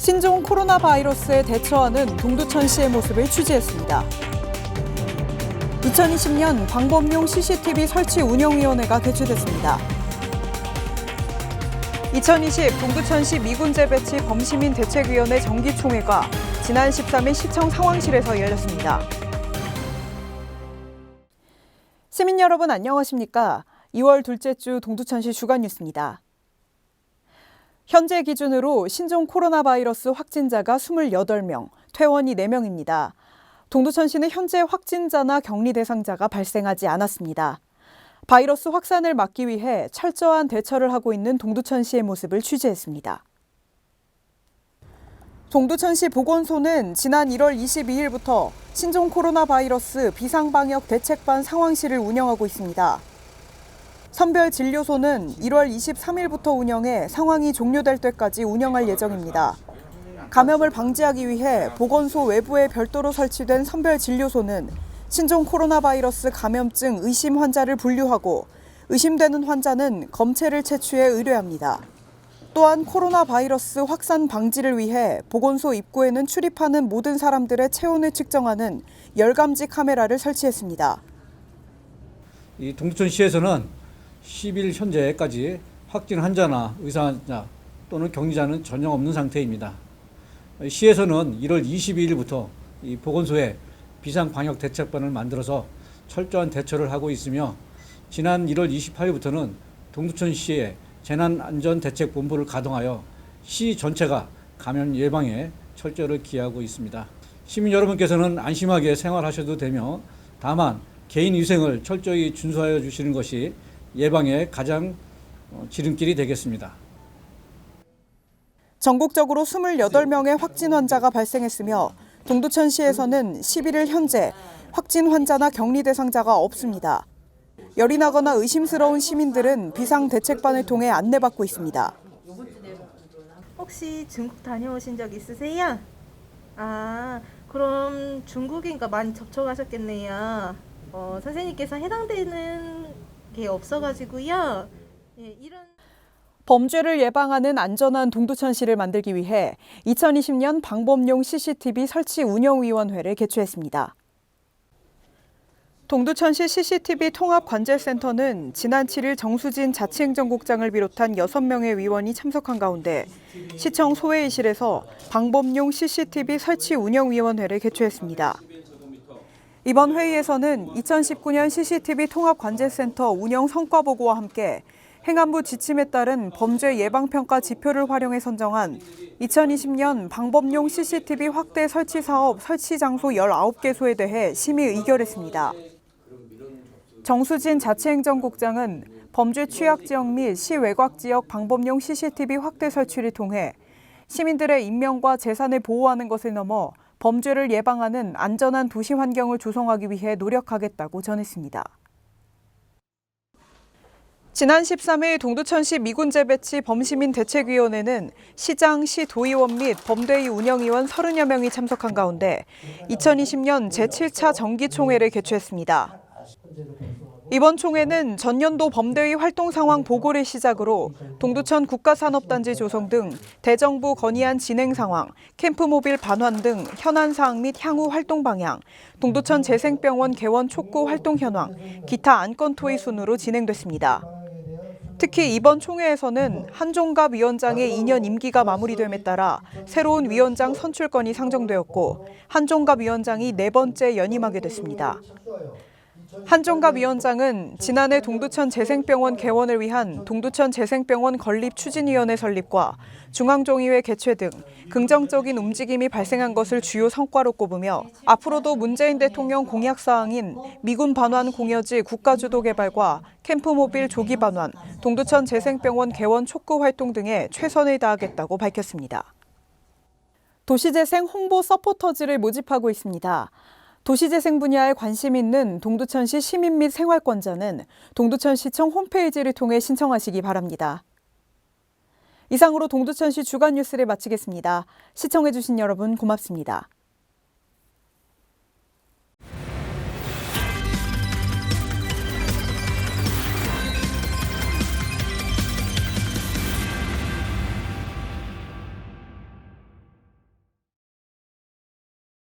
신종 코로나 바이러스에 대처하는 동두천시의 모습을 취재했습니다. 2020년 방범용 CCTV 설치 운영위원회가 개최됐습니다. 2020 동두천시 미군재배치 범시민 대책위원회 정기총회가 지난 13일 시청 상황실에서 열렸습니다. 시민 여러분 안녕하십니까? 2월 둘째 주 동두천시 주간 뉴스입니다. 현재 기준으로 신종 코로나 바이러스 확진자가 28명, 퇴원이 4명입니다. 동두천시는 현재 확진자나 격리 대상자가 발생하지 않았습니다. 바이러스 확산을 막기 위해 철저한 대처를 하고 있는 동두천시의 모습을 취재했습니다. 동두천시 보건소는 지난 1월 22일부터 신종 코로나 바이러스 비상방역 대책반 상황실을 운영하고 있습니다. 선별진료소는 1월 23일부터 운영해 상황이 종료될 때까지 운영할 예정입니다. 감염을 방지하기 위해 보건소 외부에 별도로 설치된 선별진료소는 신종 코로나 바이러스 감염증 의심 환자를 분류하고 의심되는 환자는 검체를 채취해 의뢰합니다. 또한 코로나 바이러스 확산 방지를 위해 보건소 입구에는 출입하는 모든 사람들의 체온을 측정하는 열감지 카메라를 설치했습니다. 이 동두천시에서는 10일 현재까지 확진 환자나 의사 환자 또는 격리자는 전혀 없는 상태입니다. 시에서는 1월 22일부터 이 보건소에 비상방역대책반을 만들어서 철저한 대처를 하고 있으며 지난 1월 28일부터는 동두천시에 재난안전대책본부를 가동하여 시 전체가 감염 예방에 철저를 기하고 있습니다. 시민 여러분께서는 안심하게 생활하셔도 되며 다만 개인 위생을 철저히 준수하여 주시는 것이 예방의 가장 지름길이 되겠습니다. 전국적으로 28명의 확진 환자가 발생했으며 동두천시에서는 11일 현재 확진 환자나 격리 대상자가 없습니다. 열이 나거나 의심스러운 시민들은 비상대책반을 통해 안내받고 있습니다. 혹시 중국 다녀오신 적 있으세요? 그럼 중국인과 많이 접촉하셨겠네요. 선생님께서 해당되는 게 없어가지고요. 이런 범죄를 예방하는 안전한 동두천시를 만들기 위해 2020년 방범용 CCTV 설치 운영위원회를 개최했습니다. 동두천시 CCTV 통합관제센터는 지난 7일 정수진 자치행정국장을 비롯한 6명의 위원이 참석한 가운데 시청 소회의실에서 방범용 CCTV 설치 운영위원회를 개최했습니다. 이번 회의에서는 2019년 CCTV 통합관제센터 운영 성과보고와 함께 행안부 지침에 따른 범죄 예방평가 지표를 활용해 선정한 2020년 방범용 CCTV 확대 설치 사업 설치 장소 19개소에 대해 심의 의결했습니다. 정수진 자치행정국장은 범죄 취약 지역 및 시외곽 지역 방범용 CCTV 확대 설치를 통해 시민들의 인명과 재산을 보호하는 것을 넘어 범죄를 예방하는 안전한 도시 환경을 조성하기 위해 노력하겠다고 전했습니다. 지난 13일 동두천시 미군재배치 범시민 대책위원회는 시장, 시도의원 및 범대위 운영위원 30여 명이 참석한 가운데 2020년 제7차 정기총회를 개최했습니다. 이번 총회는 전년도 범대위 활동 상황 보고를 시작으로 동두천 국가산업단지 조성 등 대정부 건의안 진행 상황, 캠프모빌 반환 등 현안 사항 및 향후 활동 방향, 동두천 재생병원 개원 촉구 활동 현황, 기타 안건 토의 순으로 진행됐습니다. 특히 이번 총회에서는 한종갑 위원장의 2년 임기가 마무리됨에 따라 새로운 위원장 선출건이 상정되었고 한종갑 위원장이 4번째 연임하게 됐습니다. 한종갑 위원장은 지난해 동두천 재생병원 개원을 위한 동두천 재생병원 건립 추진위원회 설립과 중앙종의회 개최 등 긍정적인 움직임이 발생한 것을 주요 성과로 꼽으며 앞으로도 문재인 대통령 공약사항인 미군 반환 공여지 국가주도 개발과 캠프모빌 조기 반환, 동두천 재생병원 개원 촉구 활동 등에 최선을 다하겠다고 밝혔습니다. 도시재생 홍보 서포터즈를 모집하고 있습니다. 도시재생 분야에 관심 있는 동두천시 시민 및 생활권자는 동두천시청 홈페이지를 통해 신청하시기 바랍니다. 이상으로 동두천시 주간 뉴스를 마치겠습니다. 시청해주신 여러분 고맙습니다.